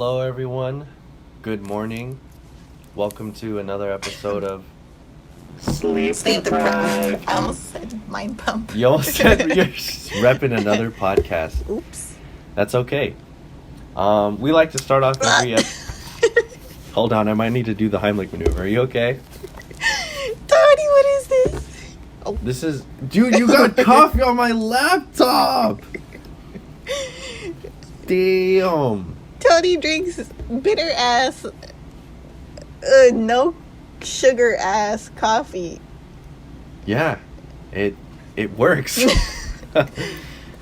Hello, everyone. Good morning. Welcome to another episode of Sleep Deprived. I almost said Mind Pump. You almost said you're repping another podcast. Oops. That's okay. We like to start off every Hold on, I might need to do the Heimlich maneuver. Are you okay? Tony, what is this? Oh. This is... Dude, you got coffee on my laptop! Damn. Tony drinks bitter ass, no sugar ass coffee. Yeah, it works.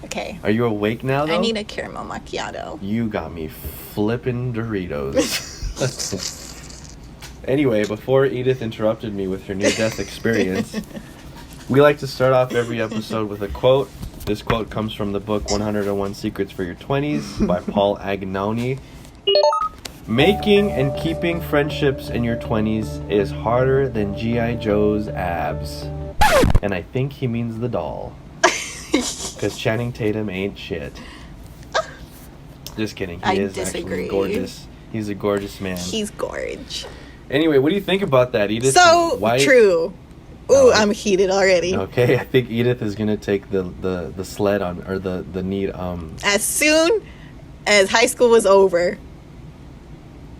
Okay. Are you awake now, though? I need a caramel macchiato. You got me flipping Doritos. Anyway, before Edith interrupted me with her near-death experience, we like to start off every episode with a quote. This quote comes from the book 101 Secrets for Your 20s by Paul Agnoni. Making and keeping friendships in your 20s is harder than G.I. Joe's abs. And I think he means the doll. Because Channing Tatum ain't shit. Just kidding. He is disagree. Actually gorgeous. He's a gorgeous man. He's gorge. Anyway, what do you think about that, Edith? So true. Ooh, I'm heated already. Okay, I think Edith is gonna take the sled on, or the need. As soon as high school was over,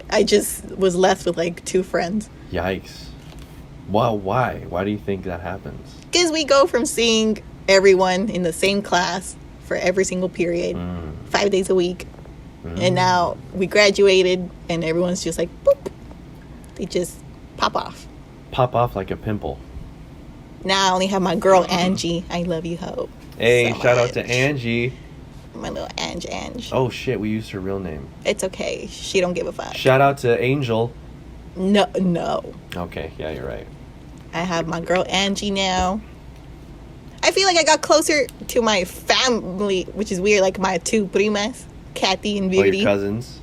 I just was left with like 2 friends. Yikes! Wow, why? Why do you think that happens? Because we go from seeing everyone in the same class for every single period, 5 days a week, and now we graduated, and everyone's just like, boop. They just pop off. Pop off like a pimple. Now I only have my girl Angie. I love you, Hope. Hey, so shout out much. to Angie. My little Ange. Oh shit, we used her real name. It's okay. She don't give a fuck. Shout out to Angel. No. Okay, yeah, you're right. I have my girl Angie now. I feel like I got closer to my family, which is weird. Like my 2 primas, Kathy and Oh, Beauty. your cousins.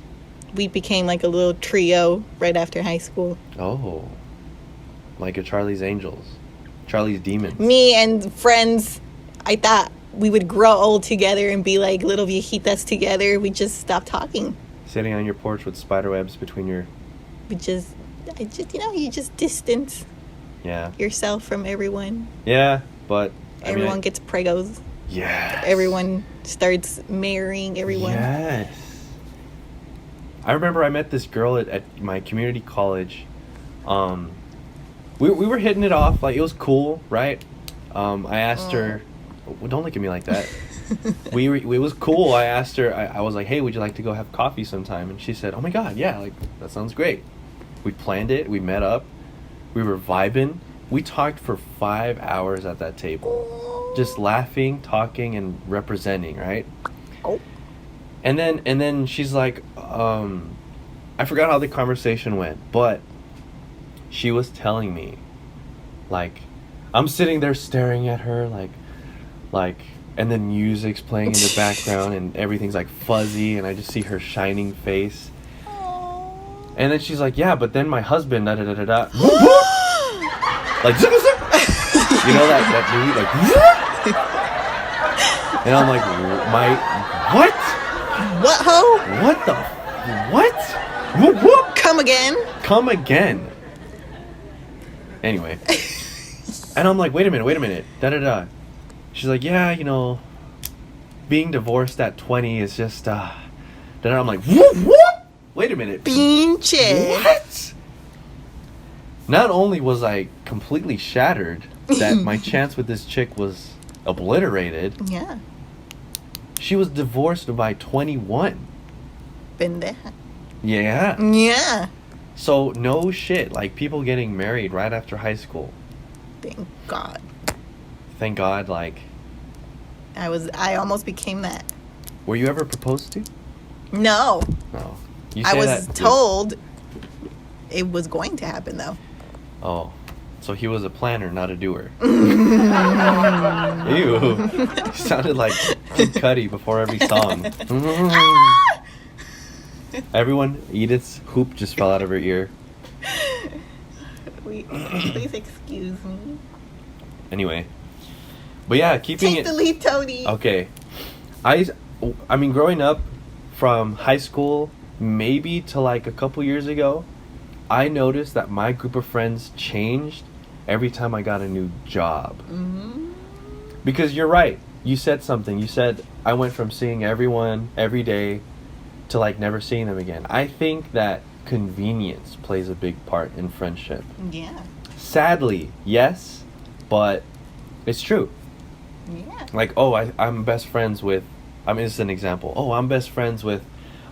We became like a little trio right after high school. Oh, like a Charlie's Angels. Charlie's Demons. Me and friends, I thought we would grow old together and be like little viejitas together. We just stopped talking. Sitting on your porch with spider webs between your... You just distance Yeah. yourself from everyone. Yeah, but... Everyone gets pregos. Yes. Everyone starts marrying everyone. Yes. I remember I met this girl at my community college. We were hitting it off, like it was cool, right? I asked her, well, don't look at me like that. It was cool. I asked her, I was like, hey, would you like to go have coffee sometime? And she said, oh my god, yeah, like that sounds great. We planned it. We met up. We were vibing. We talked for 5 hours at that table, just laughing, talking, and representing, right? Oh. And then she's like, I forgot how the conversation went, but she was telling me, like, I'm sitting there staring at her, like, and then music's playing in the background, and everything's like fuzzy, and I just see her shining face. Aww. And then she's like, yeah, but then my husband, da da da da da, like, you know that movie, like, and I'm like, what? What, ho? What the? What? Whoop, whoop. Come again. Anyway. And I'm like, wait a minute. Da-da-da. She's like, yeah, you know, being divorced at 20 is just, Then I'm like, whoop, whoop. Wait a minute. Pinche. What? Not only was I completely shattered that my chance with this chick was obliterated. Yeah. She was divorced by 21. Pendeja. Yeah. Yeah. So, no shit. Like, people getting married right after high school. Thank God. Thank God, like... I almost became that. Were you ever proposed to? No. No. You I say was that, told it was going to happen, though. Oh. So he was a planner, not a doer. Ew. You sounded like Kid Cudi before every song. Everyone, Edith's hoop just fell out of her ear. Please excuse me. Anyway. But yeah, keeping Take it... the lead, Tony. Okay. I mean, growing up from high school maybe to like a couple years ago, I noticed that my group of friends changed every time I got a new job. Mm-hmm. Because you're right. You said something. You said I went from seeing everyone every day to like never seeing them again. I think that convenience plays a big part in friendship. Yeah. Sadly, yes, but it's true. Yeah. Like, oh, I'm best friends with, I mean, this is an example. Oh, I'm best friends with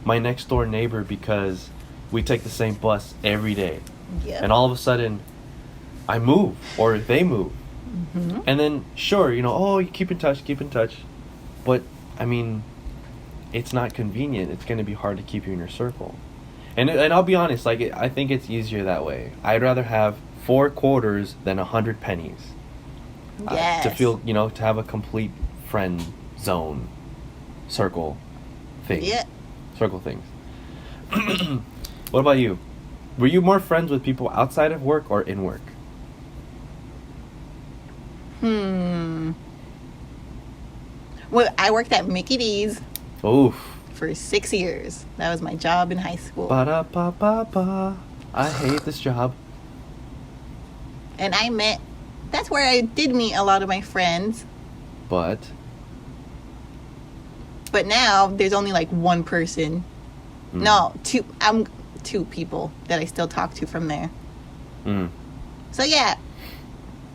my next door neighbor because we take the same bus every day. Yep. And all of a sudden, I move or they move. Mm-hmm. And then, sure, you know, oh, you keep in touch. But, I mean, it's not convenient. It's going to be hard to keep you in your circle. And I'll be honest, like, I think it's easier that way. I'd rather have 4 quarters than 100 pennies. Yes. To feel, you know, to have a complete friend zone, circle thing. Yeah. Circle things. What about you? Were you more friends with people outside of work or in work? Well, I worked at Mickey D's Oof. for 6 years. That was my job in high school. Ba-da-ba-ba-ba. I hate this job. And that's where I did meet a lot of my friends. But now there's only like one person. Mm. No, two people that I still talk to from there. Mm. So yeah,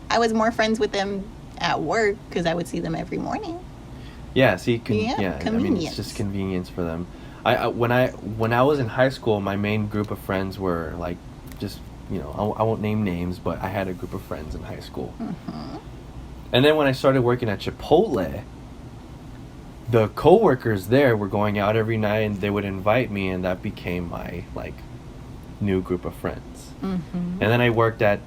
I was more friends with them at work because I would see them every morning. Yeah, see, I mean, it's just convenience for them. When I was in high school, my main group of friends were like, just, you know, I won't name names, but I had a group of friends in high school. Mm-hmm. And then when I started working at Chipotle, the coworkers there were going out every night, and they would invite me, and that became my like new group of friends. Mm-hmm. And then I worked at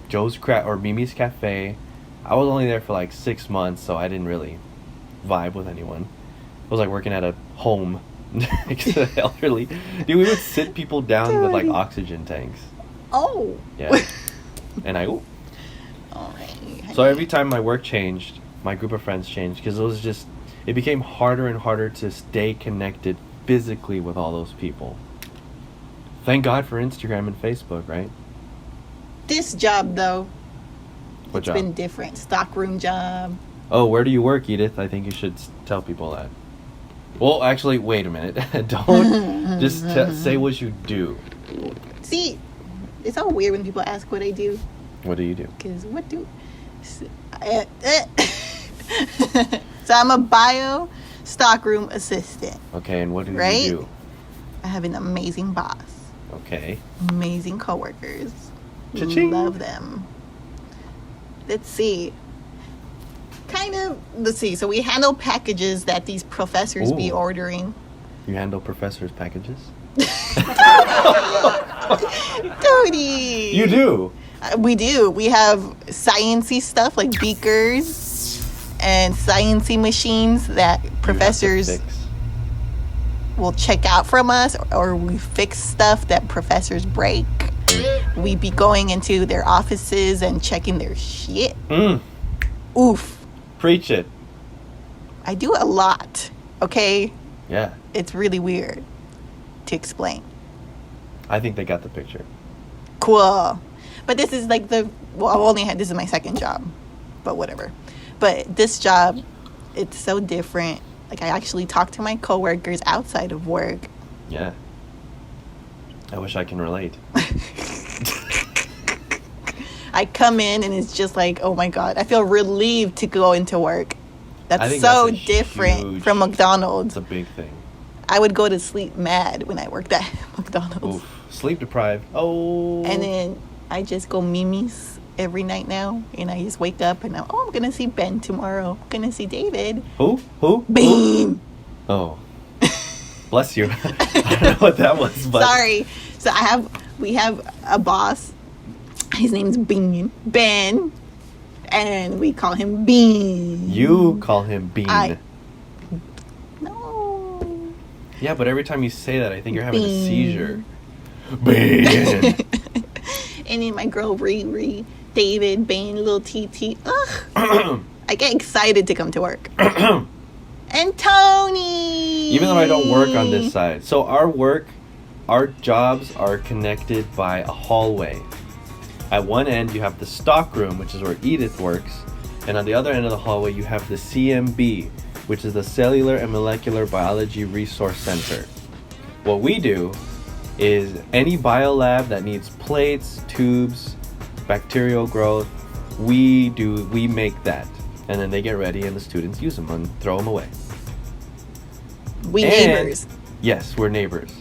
Mimi's Cafe. I was only there for like 6 months, so I didn't really vibe with anyone. It was like working at a home next to the elderly. Dude, we would sit people down with like oxygen tanks. Oh. Yeah. And All right. so every time my work changed, my group of friends changed, because it became harder and harder to stay connected physically with all those people. Thank God for Instagram and Facebook, right? This job though, What it's job? been different. Stockroom job. Oh, where do you work, Edith? I think you should tell people that. Well, actually, wait a minute. Don't just say what you do. See, it's all weird when people ask what I do. What do you do? Because so I'm a bio stockroom assistant. Okay, and what do Right? you do? I have an amazing boss. Okay. Amazing coworkers. Cha-ching. Love them. Let's see. So we handle packages that these professors be Ooh. ordering. You handle professors' packages? Tony! You do? We do. We have sciencey stuff like beakers and sciencey machines that professors You have to fix. will check out from us, or we fix stuff that professors break. We be going into their offices and checking their shit. Oof. Preach it. I do a lot, okay? Yeah. It's really weird to explain. I think they got the picture. Cool. But this is like this is my second job, but whatever. But this job, it's so different. Like, I actually talk to my coworkers outside of work. Yeah. I wish I can relate. I come in and it's just like, oh my God, I feel relieved to go into work. I That's think so that's a different huge- from McDonald's. It's a big thing. I would go to sleep mad when I worked at McDonald's. Oof. Sleep deprived. Oh. And then I just go Mimi's every night now. And I just wake up and I'm going to see Ben tomorrow. I'm going to see David. Who? Bean. Oh. Bless you. I don't know what that was, but. Sorry. So we have a boss. His name's Ben. And we call him Bean. You call him Bean. No. Yeah, but every time you say that, I think you're having Bean. a seizure. Bean. And then my girl Riri, David, Bean, little TT. Ugh. I get excited to come to work. And Tony. Even though I don't work on this side. So our work our jobs are connected by a hallway. At one end, you have the stock room, which is where Edith works. And on the other end of the hallway, you have the CMB, which is the Cellular and Molecular Biology Resource Center. What we do is any biolab that needs plates, tubes, bacterial growth, we make that. And then they get ready and the students use them and throw them away. Neighbors. Yes, we're neighbors.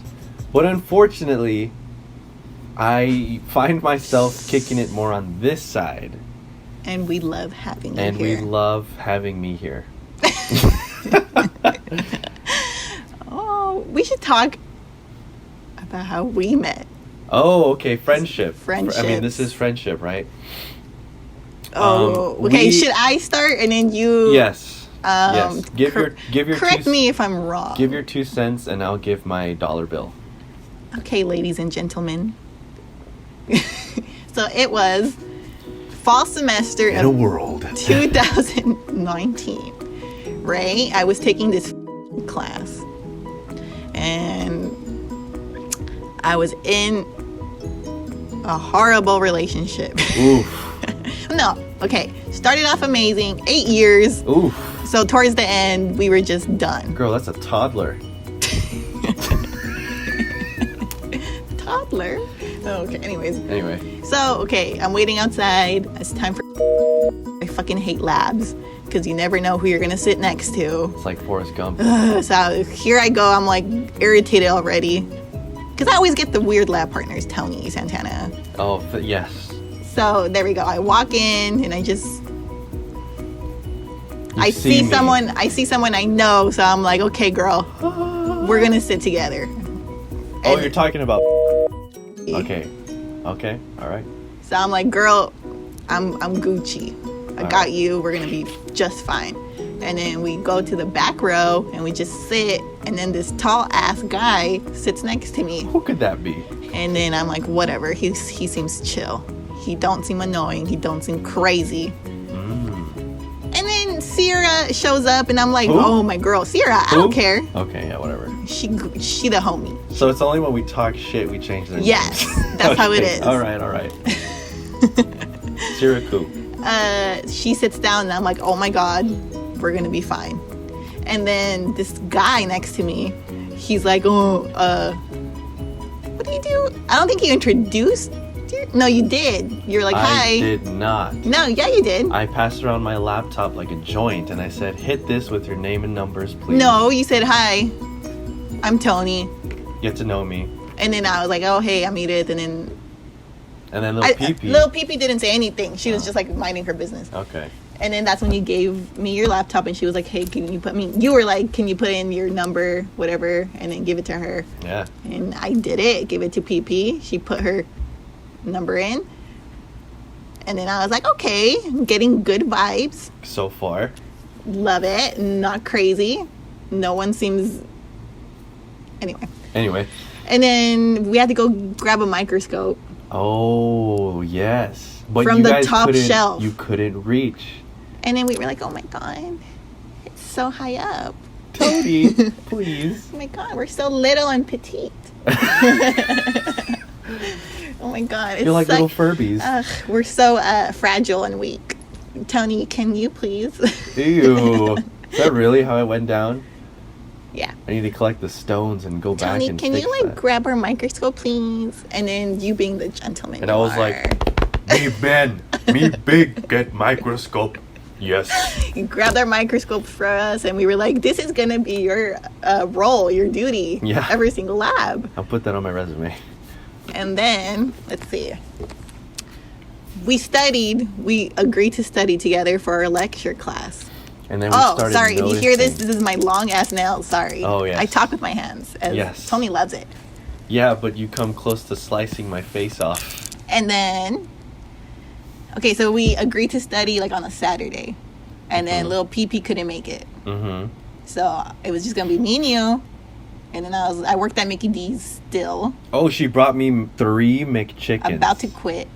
But unfortunately, I find myself kicking it more on this side. And we love having you and here. And we love having me here. Oh, we should talk about how we met. Oh, okay, friendship. Friendship. I mean, this is friendship, right? Oh, okay. Should I start and then you? Yes. Yes. Give your correct me if I'm wrong. Give your 2 cents, and I'll give my dollar bill. Okay, ladies and gentlemen. So it was fall semester in a world 2019, right? I was taking this class, and I was in a horrible relationship. Oof. No, okay. Started off amazing. 8 years. Oof. So towards the end, we were just done. Girl, that's a toddler. Toddler? Okay, anyways. Anyway. So, okay, I'm waiting outside. It's time for... I fucking hate labs because you never know who you're going to sit next to. It's like Forrest Gump. So here I go. I'm like irritated already because I always get the weird lab partners, Tony, Santana. Oh, yes. So there we go. I walk in and I see someone I know, so I'm like, okay, girl, we're gonna sit together. Oh, you're talking about. Okay, all right. So I'm like, girl, I'm Gucci. I got right. you. We're gonna be just fine. And then we go to the back row and we just sit. And then this tall ass guy sits next to me. Who could that be? And then I'm like, whatever. He seems chill. He don't seem annoying. He don't seem crazy. And then Sierra shows up, and I'm like, Who? oh, my girl, Sierra, I don't care. Okay, yeah, whatever. She the homie. So it's only when we talk shit we change their Yes, names. that's how it is. All right. Sierra Coop. She sits down, and I'm like, oh, my God, we're going to be fine. And then this guy next to me, he's like, what do you do? I don't think you introduced. No, you did. You're like, hi. I did not. No, yeah, you did. I passed around my laptop like a joint, and I said, hit this with your name and numbers, please. No, you said, hi, I'm Tony. Get to know me. And then I was like, oh, hey, I'm Edith. And then Little Pee-Pee. Little Pee-Pee didn't say anything. She was just like minding her business. Okay. And then that's when you gave me your laptop, and she was like, hey, you were like, can you put in your number, whatever, and then give it to her. Yeah. And I did it. Gave it to Pee-Pee. She put her number in. And then I was like, okay, I'm getting good vibes. So far. Love it. Not crazy. No one seems... Anyway. And then we had to go grab a microscope. Oh, yes. But from the top shelf. You couldn't reach. And then we were like, oh my God, it's so high up. Toady, please. Oh my God, we're so little and petite. Oh my God. You're like little Furbies. We're so fragile and weak. Tony, can you please? Ew. Is that really how it went down? Yeah. I need to collect the stones and go back and Tony, can you that. grab our microscope, please? And then you being the gentleman. And I was like, me Ben, me big get microscope. Yes. You grabbed our microscope for us, and we were like, this is going to be your role, your duty. Yeah. Every single lab. I'll put that on my resume. And then, let's see. We agreed to study together for our lecture class. And then we started sorry. If you hear this, noticing. this is my long ass nails. Sorry. Oh, yes. I talk with my hands. Yes. Tony loves it. Yeah, but you come close to slicing my face off. And then, okay, so we agreed to study like on a Saturday. And then little Pee-Pee couldn't make it. Mm-hmm. So it was just going to be me and you. And then I worked at Mickey D's still. Oh, she brought me 3 McChickens. About to quit.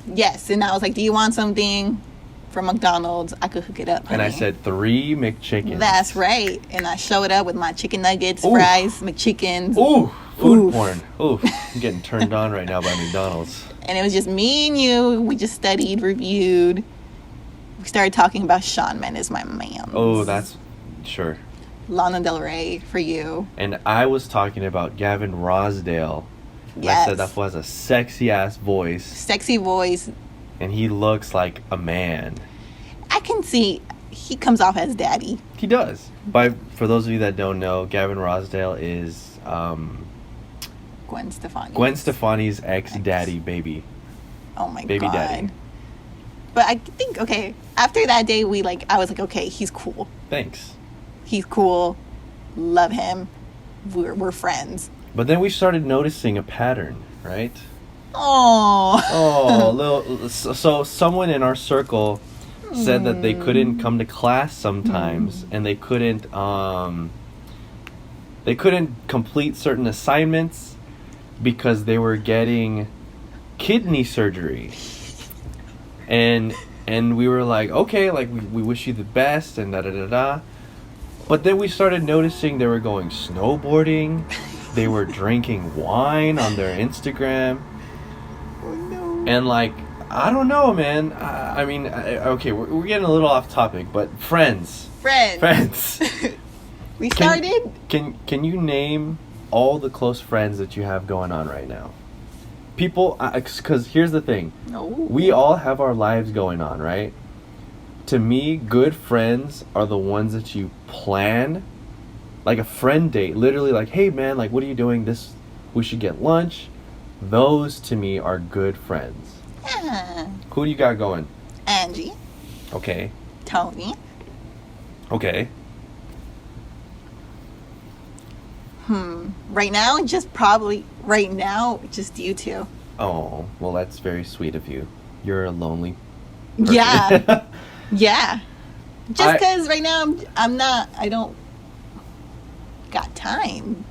Yes. And I was like, do you want something from McDonald's? I could hook it up, honey. And I said 3 McChickens. That's right. And I showed up with my chicken nuggets, fries, McChickens. Ooh, Food porn. Oof. I'm getting turned on right now by McDonald's. And it was just me and you. We just studied, reviewed. We started talking about Shawn Mendes, my man. Oh, that's... Sure. Lana Del Rey for you. And I was talking about Gavin Rosdale. Yes. I said that was a sexy-ass voice. Sexy voice. And he looks like a man. I can see he comes off as daddy. He does. For those of you that don't know, Gavin Rosdale is Gwen Stefani. Gwen Stefani's ex-daddy baby. Oh my baby god. daddy. But I think, okay, after that day, I was like, okay, he's cool. Thanks. He's cool. Love him. We're friends. But then we started noticing a pattern, right? Oh. So someone in our circle said that they couldn't come to class sometimes, and they couldn't complete certain assignments because they were getting kidney surgery. And we were like, okay, like we wish you the best and da da da da. But then we started noticing they were going snowboarding. They were drinking wine on their Instagram. Oh no. And like, I don't know, man. I mean, okay, we're getting a little off topic, but friends. We started. Can you name all the close friends that you have going on right now? People, because here's the thing. No. We all have our lives going on, right? To me, good friends are the ones that you plan, like a friend date. Literally, like, hey man, like, what are you doing? We should get lunch. Those to me are good friends. Yeah. Who do you got going? Angie. Okay. Tony. Okay. Right now, just you two. Oh, well, that's very sweet of you. You're a lonely person. Yeah. Yeah. Just because right now I don't got time.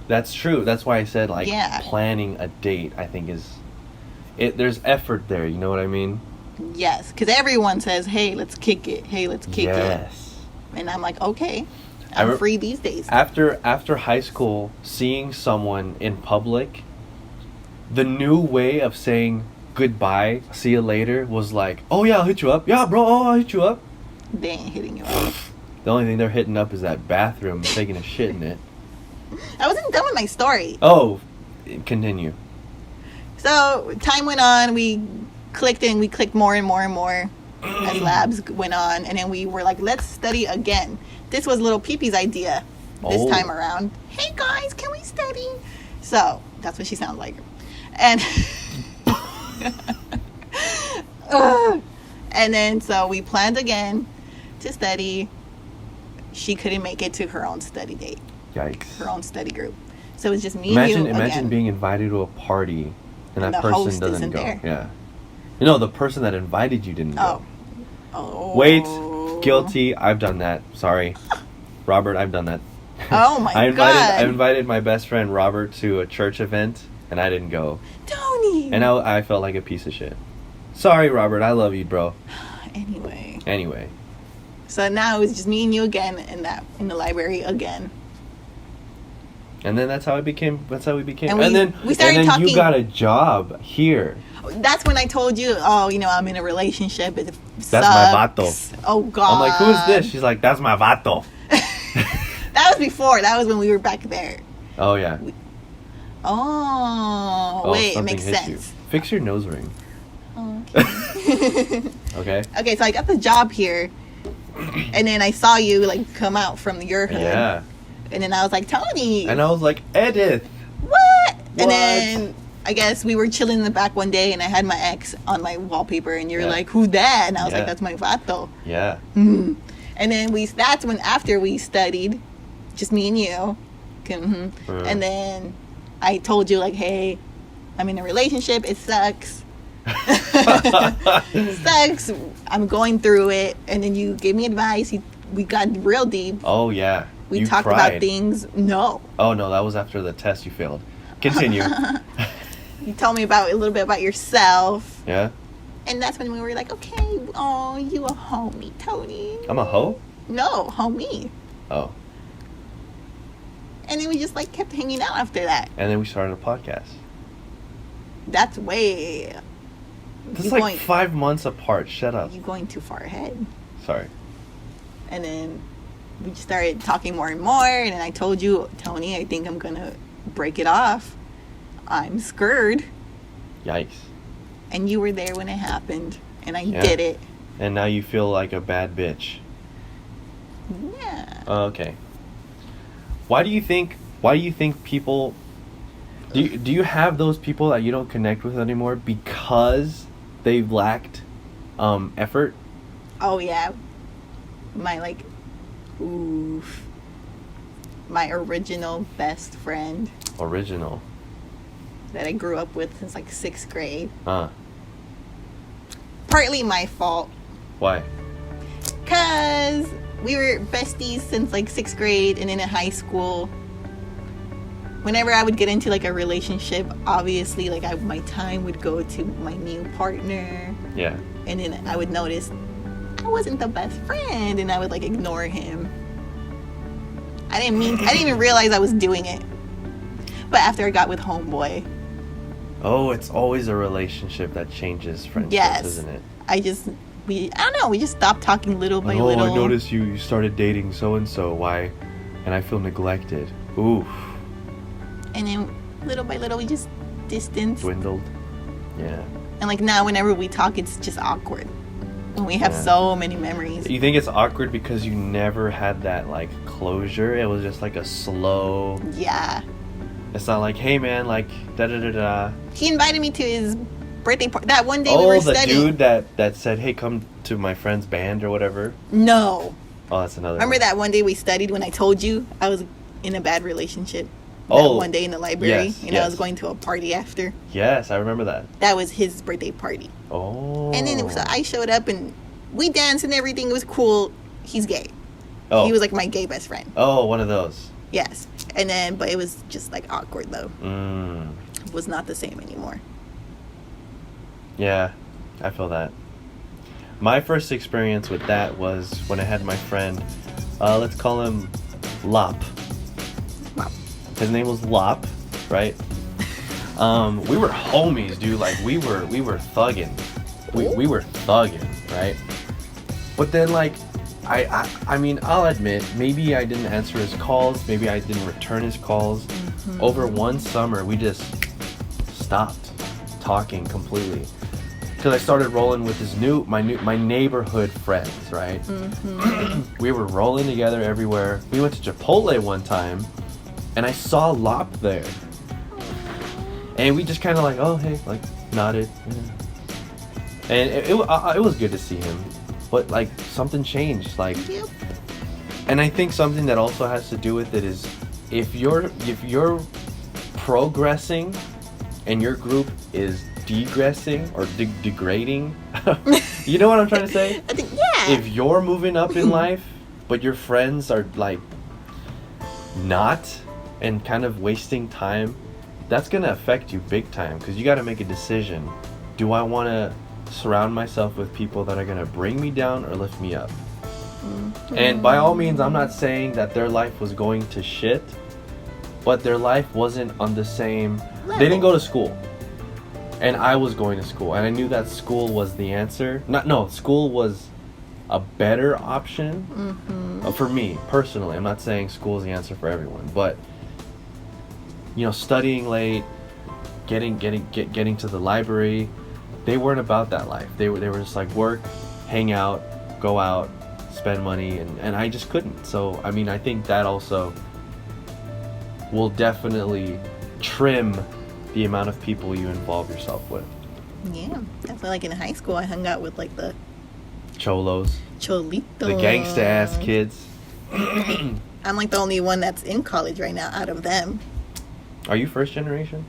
That's true. That's why I said, like, Yeah. planning a date, I think there's effort there, you know what I mean? Yes, because everyone says, hey, let's kick it. Hey, let's kick it. Yes. And I'm like, okay, I'm free these days. After high school, seeing someone in public, the new way of saying goodbye, see you later, was like, oh yeah, I'll hit you up. Yeah, bro, I'll hit you up. They ain't hitting you up. The only thing they're hitting up is that bathroom, taking a shit in it. I wasn't done with my story. Oh, continue. So time went on. We clicked more and more and more as labs went on. And then we were like, let's study again. This was little Pee-Pee's idea this time around. Hey guys, can we study? So that's what she sounds like. And and then so we planned again to study. She couldn't make it to her own study date. Yikes. Her own study group. So it's just me and you Imagine again. being invited to a party and that the person host doesn't isn't go. there. Yeah. No, the person that invited you didn't go. Oh. Wait, guilty. I've done that. Sorry. Robert, I've done that. Oh my I god. invited my best friend Robert to a church event and I didn't go. Tony. And I felt like a piece of shit. Sorry, Robert. I love you, bro. Anyway. So now it's just me and you again in the library again. And then that's how we became. And then we started talking. You got a job here. That's when I told you, I'm in a relationship. It sucks. That's my vato. Oh God. I'm like, who's this? She's like, that's my vato. That was before. That was when we were back there. Oh yeah. Wait, it makes sense. You. Fix your nose ring. Oh, okay. Okay. Okay, so I got the job here, and then I saw you like come out from your hood. Yeah. And then I was like, Tony. And I was like, Edith. What? And then I guess we were chilling in the back one day, and I had my ex on my wallpaper, and you were like, "Who's that?" And I was like, "That's my vato." Yeah. Mm-hmm. And then that's when after we studied, just me and you, and then I told you like, "Hey, I'm in a relationship. It sucks. It sucks. I'm going through it." And then you gave me advice. We got real deep. Oh yeah. We you talked cried. about things. No. Oh no, that was after the test you failed. Continue. You told me a little bit about yourself. Yeah. And that's when we were like, okay, you a homie, Tony. I'm a hoe? No, homie. Oh. And then we just like kept hanging out after that. And then we started a podcast. That's way... That's like 5 months apart. Shut up. You're going too far ahead. Sorry. And then we just started talking more and more. And then I told you, Tony, I think I'm going to break it off. I'm scared. Yikes. And you were there when it happened. And I did it. And now you feel like a bad bitch. Yeah. Okay. Why do you think people... Do you have those people that you don't connect with anymore because they've lacked effort? Oh, yeah. My original best friend. Original. That I grew up with since like 6th grade. Huh. Partly my fault. Why? Because we were besties since like 6th grade, and then in high school, whenever I would get into like a relationship, obviously like my time would go to my new partner. Yeah. And then I would notice I wasn't the best friend, and I would like ignore him. I didn't even realize I was doing it. But after I got with homeboy. Oh, it's always a relationship that changes friendships, yes. Isn't it? I don't know, we just stopped talking little by little. Oh, I noticed you started dating so-and-so. Why? And I feel neglected. Oof. And then little by little we just distanced. Dwindled. Yeah. And like now whenever we talk, it's just awkward. When we have so many memories. You think it's awkward because you never had that like closure? It was just like a slow... Yeah. It's not like, hey man, like da-da-da-da. He invited me to his birthday party. That one day we were studying. Oh, the dude that said, hey, come to my friend's band or whatever? No. Oh, that's another Remember one. that one day we studied when I told you I was in a bad relationship? That one day in the library. Yes, I was going to a party after. Yes, I remember that. That was his birthday party. Oh. And then so I showed up and we danced and everything. It was cool. He's gay. Oh. He was like my gay best friend. Oh, one of those. Yes. And then, but it was just like awkward though. Mm. It was not the same anymore. Yeah, I feel that. My first experience with that was when I had my friend, let's call him Lop. Wow. His name was Lop, right? We were homies, dude. Like we were thugging. We were thugging, right? But then like I mean, I'll admit, maybe I didn't answer his calls, maybe I didn't return his calls. Mm-hmm. Over one summer, we just stopped talking completely. Because I started rolling with my neighborhood friends, right? Mm-hmm. We were rolling together everywhere. We went to Chipotle one time, and I saw Lop there. And we just kind of like, oh, hey, like, nodded. Yeah. And it was good to see him. But, like, something changed, like... Yep. And I think something that also has to do with it is if you're progressing and your group is degressing or degrading, you know what I'm trying to say? I think, yeah. If you're moving up in life, but your friends are, like, not and kind of wasting time, that's going to affect you big time because you got to make a decision. Do I want to surround myself with people that are going to bring me down or lift me up? Mm-hmm. And by all means, I'm not saying that their life was going to shit, but their life wasn't on the same level. They didn't go to school, and I was going to school, and I knew that school was the answer. School was a better option. Mm-hmm. For me personally. I'm not saying school is the answer for everyone, but studying late, getting to the library, they weren't about that life. They were just like work, hang out, go out, spend money, and I just couldn't. So I mean, I think that also will definitely trim the amount of people you involve yourself with. Yeah, definitely. Like in high school, I hung out with like the cholos, cholitos, the gangsta ass kids. I'm like the only one that's in college right now out of them. Are you first generation?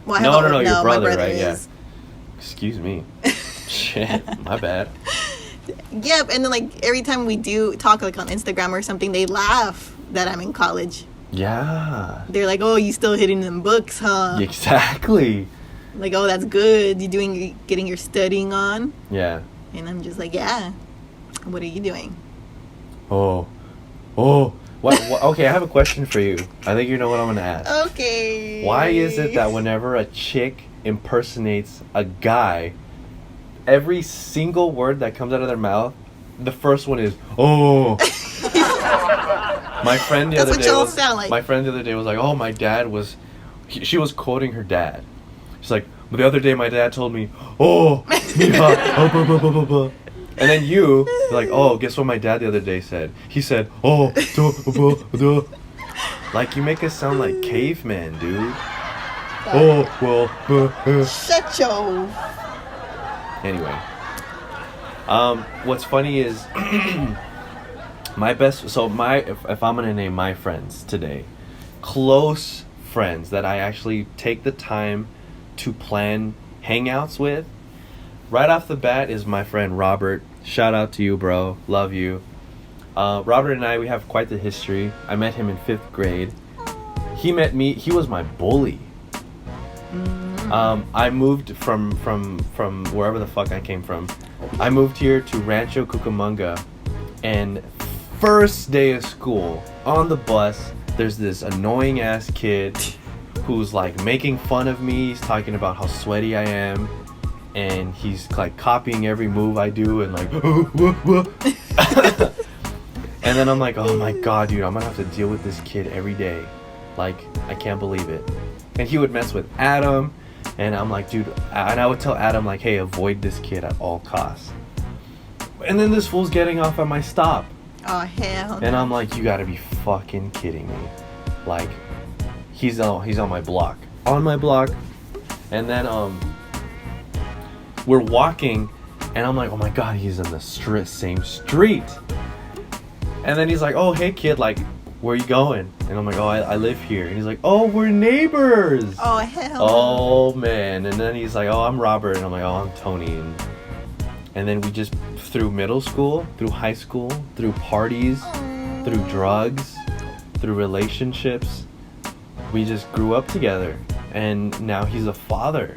Well, no, your brother, right? Is. Yeah. Excuse me. Shit, my bad. Yep, and then like every time we do talk like on Instagram or something, they laugh that I'm in college. Yeah. They're like, "Oh, you still hitting them books, huh?" Exactly. Like, "Oh, that's good. You getting your studying on?" Yeah. And I'm just like, "Yeah. What are you doing?" Oh, What? Okay, I have a question for you. I think you know what I'm gonna ask. Okay. Why is it that whenever a chick impersonates a guy, every single word that comes out of their mouth, the first one is "oh"? My friend the That's other what day y'all was, sound like. my friend the other day was like, "Oh, my dad was," she was quoting her dad. She's like, "But the other day my dad told me, oh, mija, oh, blah, blah, blah, blah, blah." And then you're like, "Oh, guess what my dad the other day said? He said, oh, duh, blah, blah." Like, you make us sound like cavemen, dude. Oh, well, Shut your... Anyway. What's funny is if I'm gonna name my friends today, close friends that I actually take the time to plan hangouts with, right off the bat is my friend Robert. Shout out to you, bro. Love you. Robert and I, we have quite the history. I met him in 5th grade. He met me. He was my bully. I moved from wherever the fuck I came from. I moved here to Rancho Cucamonga, and first day of school, on the bus, there's this annoying ass kid who's like making fun of me. He's talking about how sweaty I am, and he's like copying every move I do and like and then I'm like, oh my god, dude, I'm gonna have to deal with this kid every day. Like, I can't believe it. And he would mess with Adam, and I'm like, dude, and I would tell Adam like, hey, avoid this kid at all costs. And then this fool's getting off at my stop. Oh, hell. And I'm like, you gotta be fucking kidding me. Like, he's on my block. On my block. And then we're walking, and I'm like, oh my god, he's in the same street. And then he's like, oh, hey kid, like, where are you going? And I'm like, oh, I live here. And he's like, oh, we're neighbors. Oh, hell. Oh, man. And then he's like, oh, I'm Robert. And I'm like, oh, I'm Tony. And then we just, through middle school, through high school, through parties, through drugs, through relationships, we just grew up together. And now he's a father.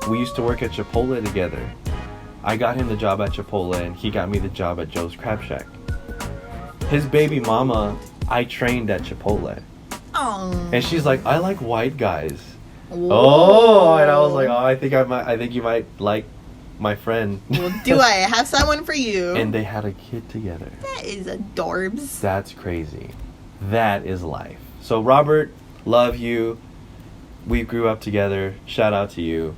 We used to work at Chipotle together. I got him the job at Chipotle, and he got me the job at Joe's Crab Shack. His baby mama, I trained at Chipotle. Oh. And she's like, I like white guys. Whoa. Oh, and I was like, oh, I think you might like my friend. Well, do I have someone for you? And they had a kid together. That is adorbs. That's crazy. That is life. So Robert, love you. We grew up together. Shout out to you.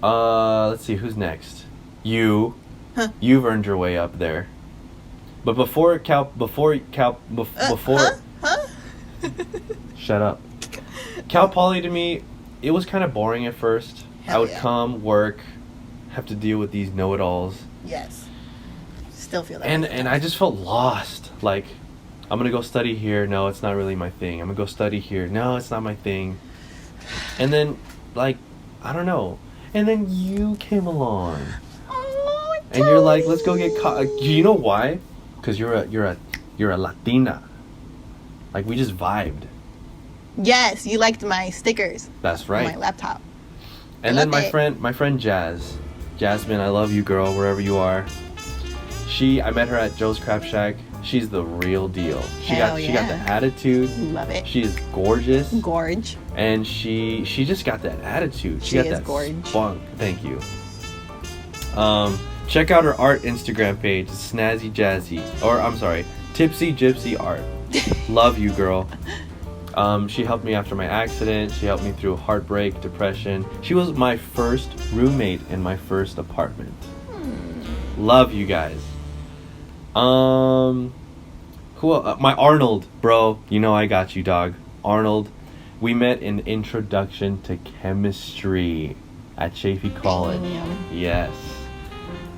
Let's see, who's next? You. Huh. You've earned your way up there. But before Huh? Shut up. Cal Poly to me, it was kind of boring at first. Hell I would yeah. come, work, have to deal with these know-it-alls. Yes. Still feel that. And I just felt lost. Like, I'm gonna go study here. No, it's not really my thing. I'm gonna go study here. No, it's not my thing. And then, like, I don't know. And then you came along. Oh, And you're like, let's go get you know why? Because you're a Latina. Like, we just vibed. Yes, you liked my stickers. That's right. On my laptop. And I then love it. my friend Jasmine, I love you, girl, wherever you are. I met her at Joe's Crab Shack. She's the real deal. She got the yeah. attitude. Love it. She is gorgeous. Gorge. And she just got that attitude. She She got is that gorge. spunk. Thank you. Check out her art Instagram page, Snazzy Jazzy, or I'm sorry, Tipsy Gypsy Art. Love you, girl. She helped me after my accident. She helped me through heartbreak, depression. She was my first roommate in my first apartment. Love you guys. My Arnold, bro. You know I got you, dog. Arnold. We met in Introduction to Chemistry at Chaffey College. Damn. Yes.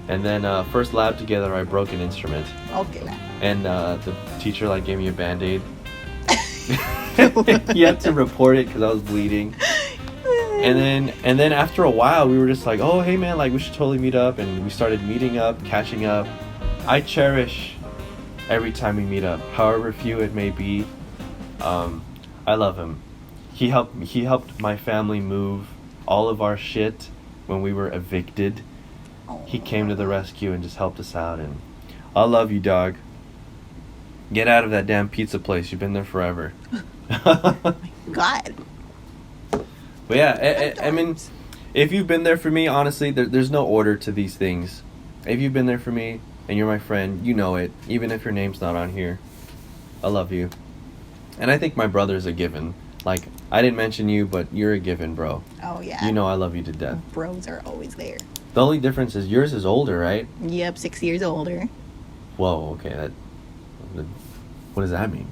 And then first lab together, I broke an instrument. Okay, now. And the teacher like gave me a Band-Aid. He had to report it because I was bleeding. And then after a while, we were just like, oh, hey man, like we should totally meet up. And we started meeting up, catching up. I cherish every time we meet up, however few it may be. I love him. He helped my family move all of our shit when we were evicted. He came to the rescue and just helped us out. And I love you, dog. Get out of that damn pizza place. You've been there forever. God. But yeah, I mean, if you've been there for me, honestly, there's no order to these things. If you've been there for me and you're my friend, you know it. Even if your name's not on here, I love you. And I think my brother's a given. Like, I didn't mention you, but you're a given, bro. Oh, yeah. You know I love you to death. Bros are always there. The only difference is yours is older, right? Yep, 6 years older. Whoa, okay. What does that mean?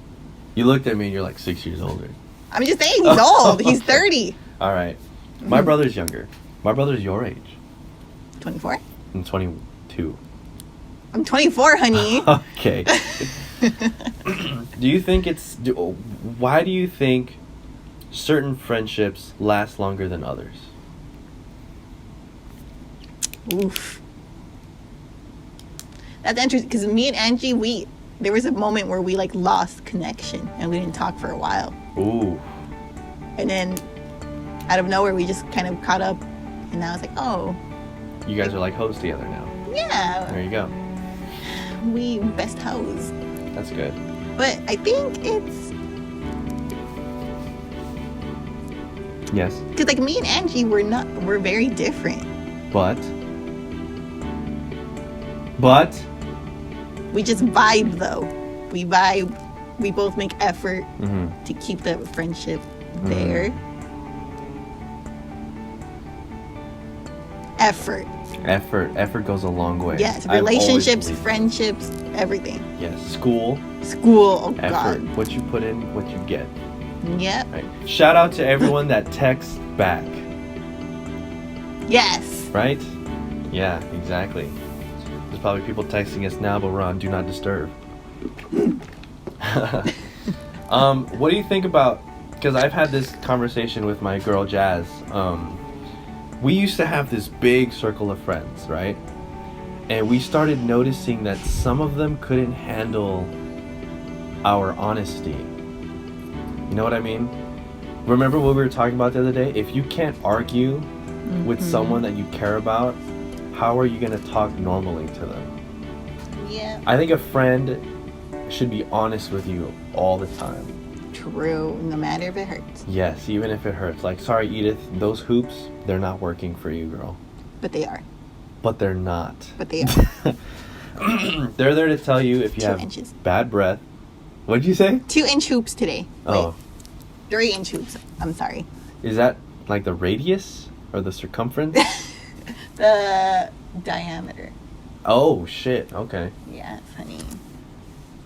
You looked at me and you're like 6 years older. I'm just saying, he's old. He's 30. All right. My brother's younger. My brother's your age. 24? I'm 22. I'm 24, honey. Okay. Why do you think certain friendships last longer than others? Oof. That's interesting, because me and Angie, there was a moment where we, like, lost connection, and we didn't talk for a while. Ooh. And then, out of nowhere, we just kind of caught up, and now it's like, oh. You guys are like hoes together now. Yeah. There you go. We best hoes. That's good. But I think it's... Yes. Because, like, me and Angie, we're very different. But... We just vibe, though. We vibe. We both make effort to keep the friendship there. Effort goes a long way. Yes, I've always relationships, believed friendships, everything. Yes, school, Oh effort. God. What you put in, what you get. Yep. Right. Shout out to everyone that texts back. Yes. Right? Yeah, exactly. There's probably people texting us now, but we're on Do Not Disturb. What do you think about... Because I've had this conversation with my girl, Jazz. We used to have this big circle of friends, right? And we started noticing that some of them couldn't handle our honesty. You know what I mean? Remember what we were talking about the other day? If you can't argue with someone that you care about, how are you going to talk normally to them? Yeah. I think a friend should be honest with you all the time. True. No matter if it hurts. Yes, even if it hurts. Like, sorry, Edith, those hoops, they're not working for you, girl. But they are. But they're not. But they are. They're there to tell you if you 2 have inches. bad breath. What did you say? 2-inch hoops today. Oh. Wait, 3-inch hoops. I'm sorry. Is that like the radius or the circumference? The diameter. Oh, shit. Okay. Yes, honey.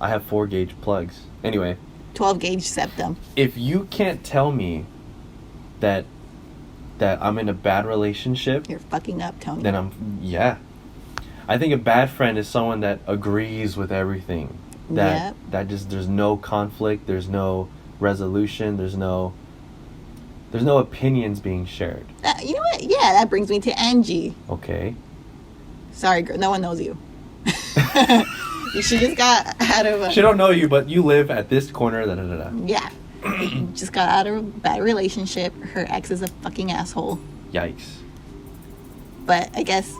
I have 4-gauge plugs. Anyway. 12-gauge septum. If you can't tell me that I'm in a bad relationship, You're fucking up, Tony. then yeah. I think a bad friend is someone that agrees with everything. That just, there's no conflict, there's no resolution, there's no opinions being shared. You know what? Yeah, that brings me to Angie. Okay. Sorry, girl. No one knows you. She just got out of a... She don't know you, but you live at this corner, da-da-da-da. Yeah. Just got out of a bad relationship. Her ex is a fucking asshole. Yikes. But I guess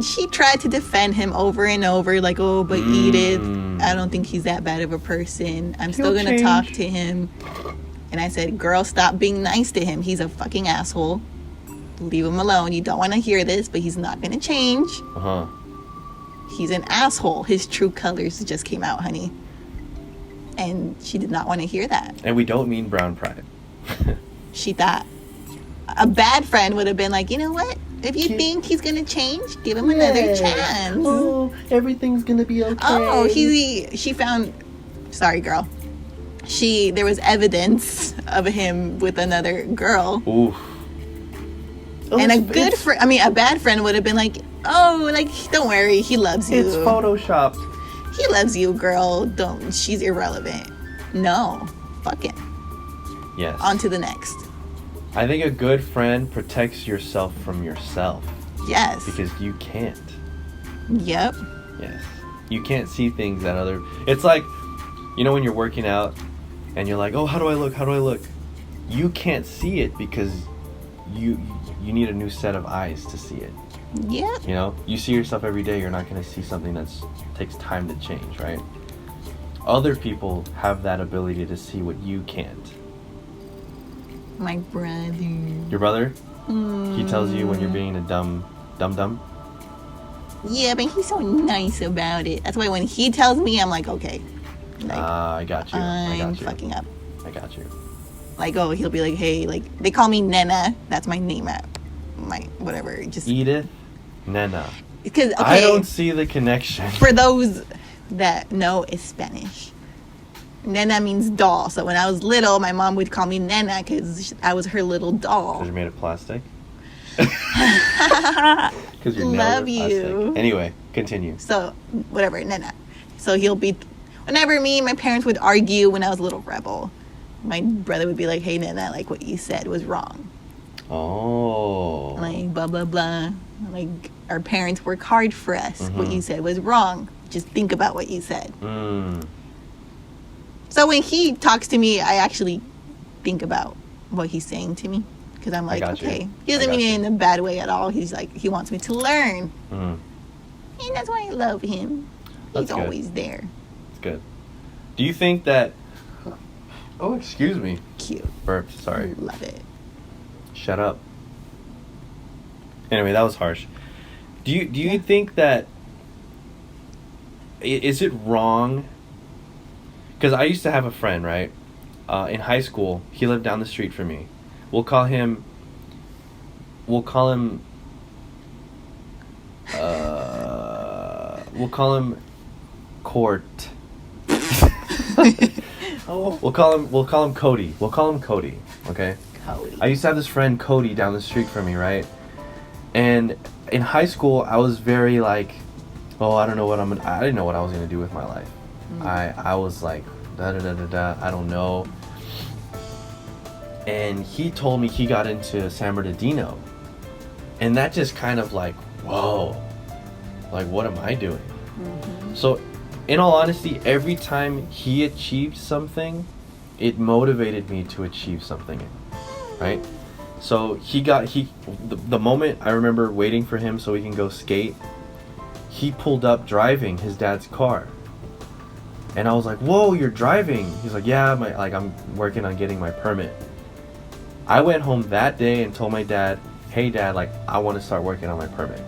she tried to defend him over and over, like, oh, but Edith, I don't think he's that bad of a person. I'm still going to talk to him. And I said, girl, stop being nice to him. He's a fucking asshole. Leave him alone. You don't want to hear this, but he's not going to change. Uh-huh. He's an asshole. His true colors just came out, honey. And she did not want to hear that. And we don't mean brown pride. She thought a bad friend would have been like, you know what? If you think he's going to change, give him another chance. Oh, everything's going to be okay. Oh, she found... Sorry, girl. There was evidence of him with another girl. Ooh. And a bad friend would have been like, oh, like, don't worry, he loves you. It's photoshopped. He loves you, girl. She's irrelevant. No. Fuck it. Yes. On to the next. I think a good friend protects yourself from yourself. Yes. Because you can't. Yep. Yes. You can't see things that other... It's like, you know when you're working out and you're like, oh, how do I look? You can't see it because you need a new set of eyes to see it. Yeah. You know, you see yourself every day, you're not going to see something that's takes time to change, right? Other people have that ability to see what you can't. My brother. Your brother? He tells you when you're being a dumb. Yeah, but he's so nice about it. That's why when he tells me, I'm like, okay. Like, I got you. I'm fucking up. I got you. Like, oh, he'll be like, hey, like, they call me Nena. That's my name at my, whatever. Just Edith Nena. Because, okay. I don't see the connection. For those that know, it's Spanish. Nena means doll. So when I was little, my mom would call me Nena because I was her little doll. Because you're made of plastic? Because you're Love plastic. you. Anyway, continue. So, whatever, Nena. So he'll be... Whenever me and my parents would argue when I was a little rebel, my brother would be like, hey, Nena, like, what you said was wrong. Oh. Like, blah, blah, blah. Like, our parents work hard for us. Mm-hmm. What you said was wrong. Just think about what you said. Mm. So when he talks to me, I actually think about what he's saying to me. Because I'm like, okay. He doesn't mean it in a bad way at all. He's like, he wants me to learn. Mm. And that's why I love him. He's always there. It's good. Do you think that... Oh, excuse me. Cute. Burped, sorry. Love it. Shut up. Anyway, that was harsh. Do you think that... Is it wrong... Because I used to have a friend, right? In high school, he lived down the street from me. We'll call him Court. Oh. We'll call him Cody. Okay? Cody. I used to have this friend Cody down the street from me, right? And in high school, I was very like, oh, I didn't know what I was gonna do with my life. I was like, I don't know. And he told me he got into San Bernardino. And that just kind of like, whoa, like, what am I doing? Mm-hmm. So, in all honesty, every time he achieved something, it motivated me to achieve something, right? So the moment I remember waiting for him so we can go skate, he pulled up driving his dad's car. And I was like, whoa, you're driving? He's like, yeah, I'm working on getting my permit. I went home that day and told my dad, hey dad, like, I want to start working on my permit.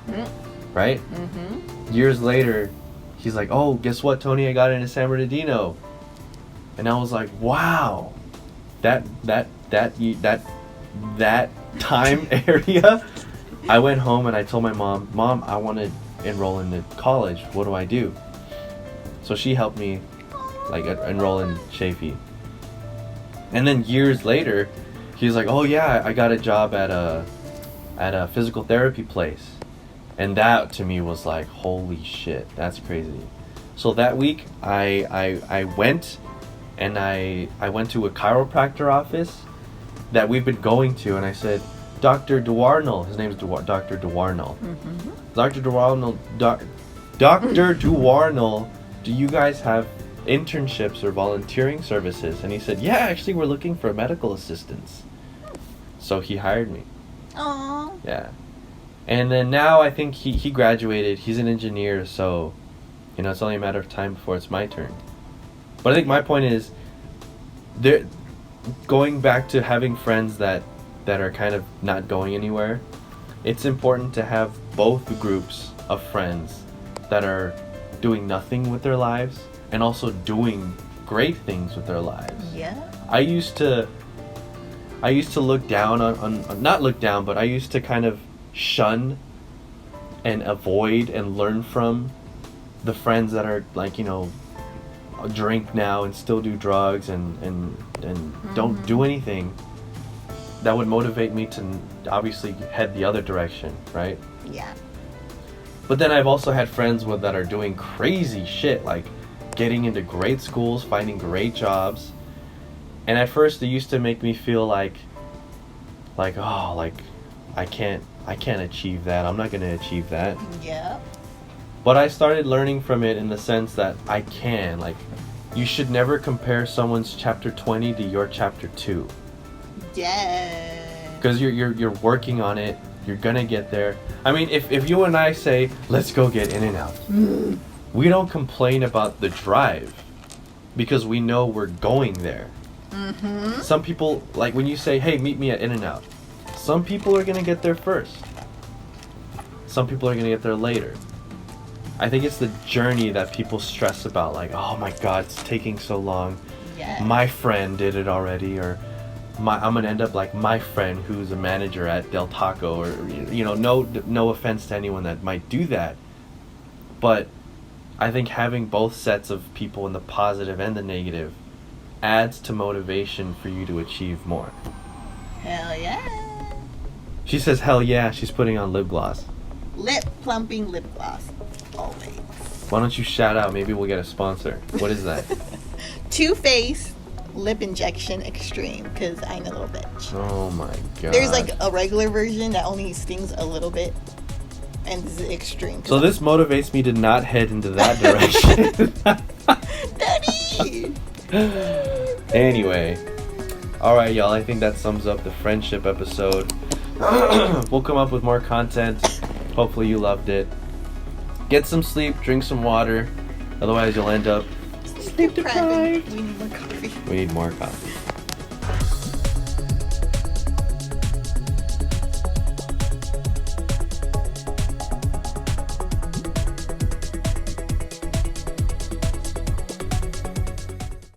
Mm-hmm. Right? Mm-hmm. Years later, he's like, oh, guess what, Tony? I got into San Bernardino. And I was like, wow, that time area. I went home and I told my mom, I want to enroll into college. What do I do? So she helped me, like, enroll in Chafee. And then years later, he's like, oh yeah, I got a job at a physical therapy place. And that to me was like, holy shit, that's crazy. So that week I went and I went to a chiropractor office that we've been going to, and I said, Dr. Duarnell, his name is Dr. Duarnell. Mm-hmm. Dr. Duarnell, do you guys have internships or volunteering services? And he said, yeah, actually we're looking for medical assistants. So he hired me. Aww. Yeah. And then now I think he graduated. He's an engineer, so, you know, it's only a matter of time before it's my turn. But I think my point is, going back to having friends that are kind of not going anywhere, it's important to have both groups of friends that are doing nothing with their lives and also doing great things with their lives. Yeah. I used to look down on not look down, but I used to kind of shun and avoid and learn from the friends that are like, you know, drink now and still do drugs and mm-hmm. don't do anything that would motivate me to obviously head the other direction, right? Yeah. But then I've also had friends that are doing crazy shit, like getting into great schools, finding great jobs. And at first it used to make me feel like oh, like I can't achieve that. I'm not going to achieve that. Yeah. But I started learning from it in the sense that I can. Like, you should never compare someone's chapter 20 to your chapter 2. Yeah. Because you're working on it You're gonna get there. I mean, if you and I say, let's go get In-N-Out, we don't complain about the drive because we know we're going there. Mm-hmm. Some people, like when you say, hey, meet me at In-N-Out, some people are gonna get there first. Some people are gonna get there later. I think it's the journey that people stress about, like, oh my god, it's taking so long. Yes. My friend did it already, or I'm gonna end up like my friend who's a manager at Del Taco, or no offense to anyone that might do that, but I think having both sets of people in the positive and the negative adds to motivation for you to achieve more. Hell yeah. She says hell yeah, she's putting on lip gloss. Lip plumping lip gloss. Always. Why don't you shout out? Maybe we'll get a sponsor. What is that? Too Faced Lip Injection Extreme, because I'm a little bitch. Oh my god. There's like a regular version that only stings a little bit, and this is extreme. So this motivates me to not head into that direction. Daddy! Anyway. Alright, y'all. I think that sums up the friendship episode. We'll come up with more content. Hopefully you loved it. Get some sleep, drink some water. Otherwise you'll end up sleep deprived. We need more coffee. We need more coffee.